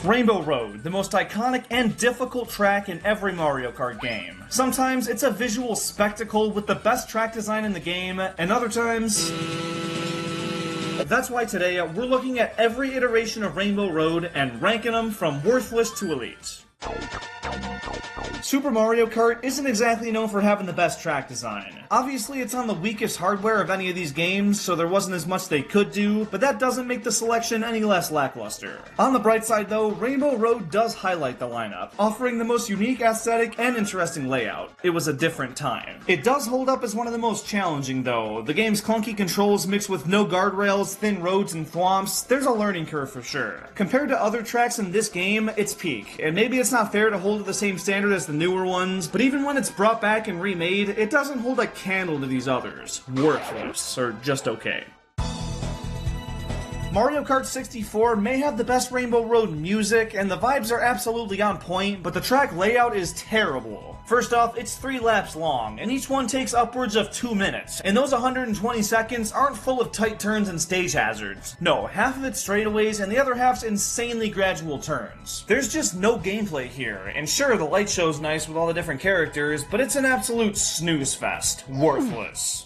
Rainbow Road, the most iconic and difficult track in every Mario Kart game. Sometimes it's a visual spectacle with the best track design in the game, and other times... That's why today we're looking at every iteration of Rainbow Road and ranking them from worthless to elite. Super Mario Kart isn't exactly known for having the best track design. Obviously, it's on the weakest hardware of any of these games, so there wasn't as much they could do, but that doesn't make the selection any less lackluster. On the bright side though, Rainbow Road does highlight the lineup, offering the most unique aesthetic and interesting layout. It was a different time. It does hold up as one of the most challenging though. The game's clunky controls mixed with no guardrails, thin roads, and thwomps, there's a learning curve for sure. Compared to other tracks in this game, it's peak, and maybe it's not fair to hold to the same standard as the newer ones, but even when it's brought back and remade, it doesn't hold a candle to these others. Worthless, or just okay. Mario Kart 64 may have the best Rainbow Road music, and the vibes are absolutely on point, but the track layout is terrible. First off, it's 3 laps long, and each one takes upwards of 2 minutes, and those 120 seconds aren't full of tight turns and stage hazards. No, half of it's straightaways, and the other half's insanely gradual turns. There's just no gameplay here, and sure, the light show's nice with all the different characters, but it's an absolute snooze fest. Worthless.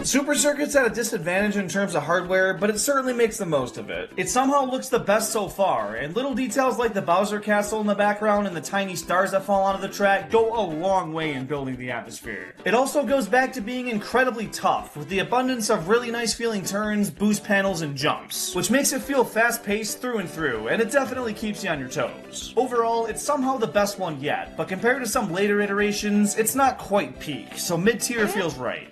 Super Circuit's at a disadvantage in terms of hardware, but it certainly makes the most of it. It somehow looks the best so far, and little details like the Bowser Castle in the background and the tiny stars that fall onto the track go a long way in building the atmosphere. It also goes back to being incredibly tough, with the abundance of really nice feeling turns, boost panels, and jumps, which makes it feel fast-paced through and through, and it definitely keeps you on your toes. Overall, it's somehow the best one yet, but compared to some later iterations, it's not quite peak, so mid-tier feels right.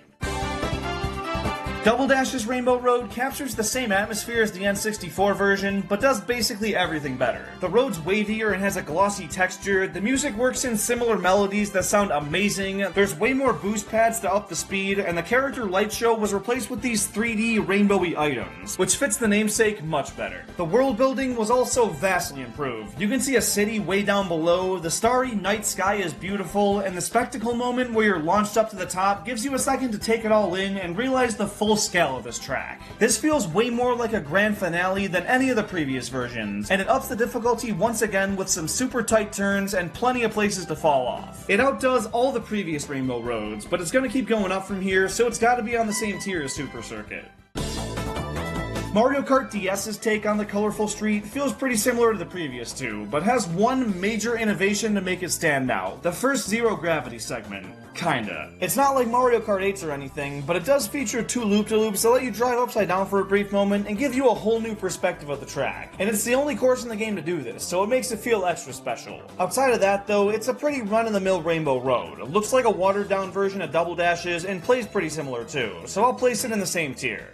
Double Dash's Rainbow Road captures the same atmosphere as the N64 version, but does basically everything better. The road's wavier and has a glossy texture, the music works in similar melodies that sound amazing, there's way more boost pads to up the speed, and the character light show was replaced with these 3D rainbowy items, which fits the namesake much better. The world building was also vastly improved. You can see a city way down below, the starry night sky is beautiful, and the spectacle moment where you're launched up to the top gives you a second to take it all in and realize the full scale of this track. This feels way more like a grand finale than any of the previous versions, and it ups the difficulty once again with some super tight turns and plenty of places to fall off. It outdoes all the previous Rainbow Roads, but it's gonna keep going up from here, so it's gotta be on the same tier as Super Circuit. Mario Kart DS's take on the colorful street feels pretty similar to the previous two, but has one major innovation to make it stand out: the first zero-gravity segment. Kinda. It's not like Mario Kart 8's or anything, but it does feature 2 loop-de-loops that let you drive upside down for a brief moment and give you a whole new perspective of the track. And it's the only course in the game to do this, so it makes it feel extra special. Outside of that though, it's a pretty run-of-the-mill Rainbow Road. It looks like a watered-down version of Double Dash's and plays pretty similar too, so I'll place it in the same tier.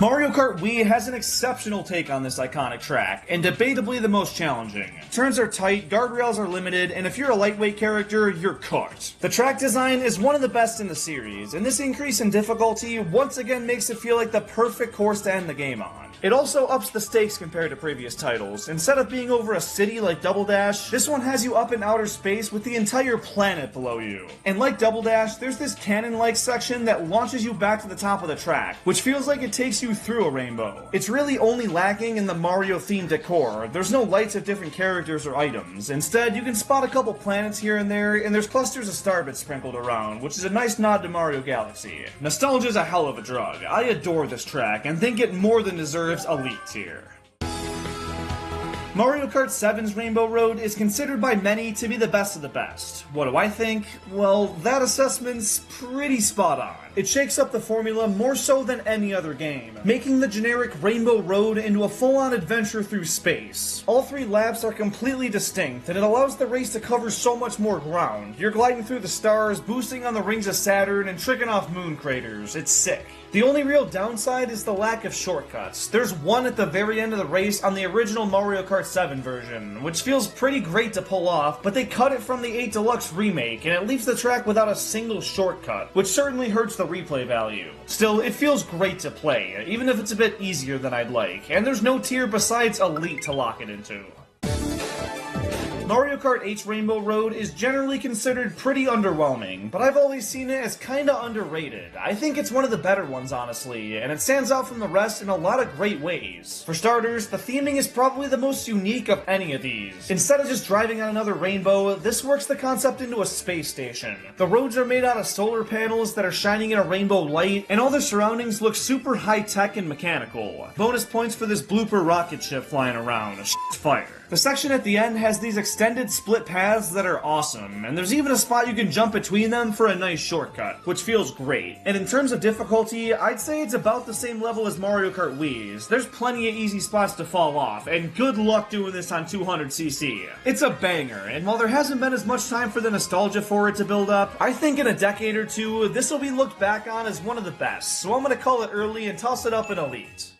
Mario Kart Wii has an exceptional take on this iconic track, and debatably the most challenging. Turns are tight, guardrails are limited, and if you're a lightweight character, you're cooked. The track design is one of the best in the series, and this increase in difficulty once again makes it feel like the perfect course to end the game on. It also ups the stakes compared to previous titles. Instead of being over a city like Double Dash, this one has you up in outer space with the entire planet below you. And like Double Dash, there's this cannon-like section that launches you back to the top of the track, which feels like it takes you through a rainbow. It's really only lacking in the Mario-themed decor. There's no lights of different characters or items. Instead, you can spot a couple planets here and there, and there's clusters of starbits sprinkled around, which is a nice nod to Mario Galaxy. Nostalgia's a hell of a drug. I adore this track, and think it more than deserves elite tier. Mario Kart 7's Rainbow Road is considered by many to be the best of the best. What do I think? Well, that assessment's pretty spot on. It shakes up the formula more so than any other game, making the generic Rainbow Road into a full-on adventure through space. All 3 laps are completely distinct, and it allows the race to cover so much more ground. You're gliding through the stars, boosting on the rings of Saturn, and tricking off moon craters. It's sick. The only real downside is the lack of shortcuts. There's one at the very end of the race on the original Mario Kart 7 version, which feels pretty great to pull off, but they cut it from the 8 Deluxe remake, and it leaves the track without a single shortcut, which certainly hurts the replay value. Still, it feels great to play, even if it's a bit easier than I'd like, and there's no tier besides Elite to lock it into. Mario Kart 8's Rainbow Road is generally considered pretty underwhelming, but I've always seen it as kinda underrated. I think it's one of the better ones, honestly, and it stands out from the rest in a lot of great ways. For starters, the theming is probably the most unique of any of these. Instead of just driving on another rainbow, this works the concept into a space station. The roads are made out of solar panels that are shining in a rainbow light, and all the surroundings look super high-tech and mechanical. Bonus points for this blooper rocket ship flying around. A fire. The section at the end has these extended split paths that are awesome, and there's even a spot you can jump between them for a nice shortcut, which feels great. And in terms of difficulty, I'd say it's about the same level as Mario Kart Wii's. There's plenty of easy spots to fall off, and good luck doing this on 200cc. It's a banger, and while there hasn't been as much time for the nostalgia for it to build up, I think in a decade or two, this will be looked back on as one of the best, so I'm gonna call it early and toss it up in Elite.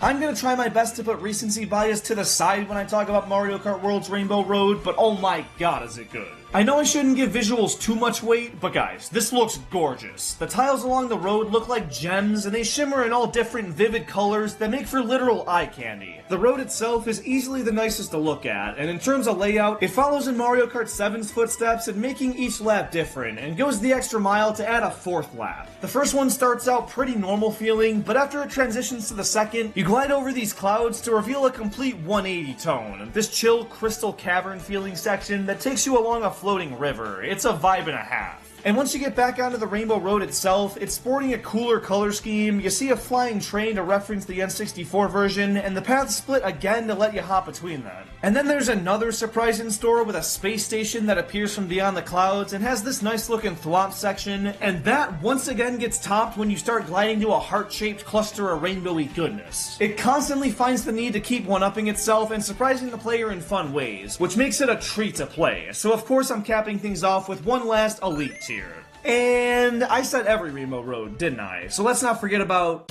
I'm gonna try my best to put recency bias to the side when I talk about Mario Kart World's Rainbow Road, but oh my god is it good. I know I shouldn't give visuals too much weight, but guys, this looks gorgeous. The tiles along the road look like gems, and they shimmer in all different vivid colors that make for literal eye candy. The road itself is easily the nicest to look at, and in terms of layout, it follows in Mario Kart 7's footsteps in making each lap different, and goes the extra mile to add a fourth lap. The first one starts out pretty normal feeling, but after it transitions to the second, you glide over these clouds to reveal a complete 180 tone. This chill, crystal cavern feeling section that takes you along a floating river. It's a vibe and a half. And once you get back onto the Rainbow Road itself, it's sporting a cooler color scheme, you see a flying train to reference the N64 version, and the paths split again to let you hop between them. And then there's another surprise in store with a space station that appears from beyond the clouds and has this nice looking thwomp section, and that once again gets topped when you start gliding to a heart-shaped cluster of rainbowy goodness. It constantly finds the need to keep one-upping itself and surprising the player in fun ways, which makes it a treat to play, so of course I'm capping things off with one last Elite tier. And I said every Rainbow Road, didn't I? So let's not forget about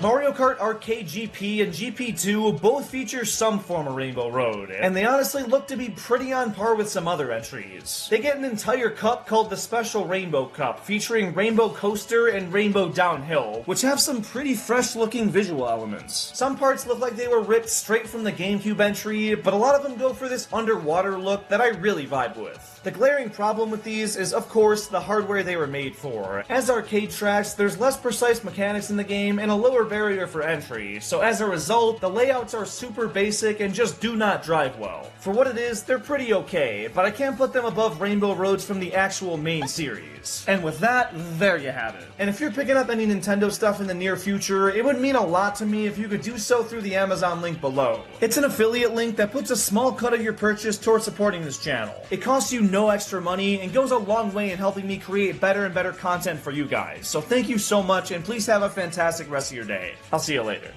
Mario Kart Arcade GP and GP2 both feature some form of Rainbow Road, and they honestly look to be pretty on par with some other entries. They get an entire cup called the Special Rainbow Cup, featuring Rainbow Coaster and Rainbow Downhill, which have some pretty fresh looking visual elements. Some parts look like they were ripped straight from the GameCube entry, but a lot of them go for this underwater look that I really vibe with. The glaring problem with these is, of course, the hardware they were made for. As arcade tracks, there's less precise mechanics in the game and a lower barrier for entry, so as a result, the layouts are super basic and just do not drive well. For what it is, they're pretty okay, but I can't put them above Rainbow Roads from the actual main series. And with that, there you have it. And if you're picking up any Nintendo stuff in the near future, it would mean a lot to me if you could do so through the Amazon link below. It's an affiliate link that puts a small cut of your purchase towards supporting this channel. It costs you no extra money and goes a long way in helping me create better and better content for you guys. So thank you so much, and please have a fantastic rest of your day. I'll see you later.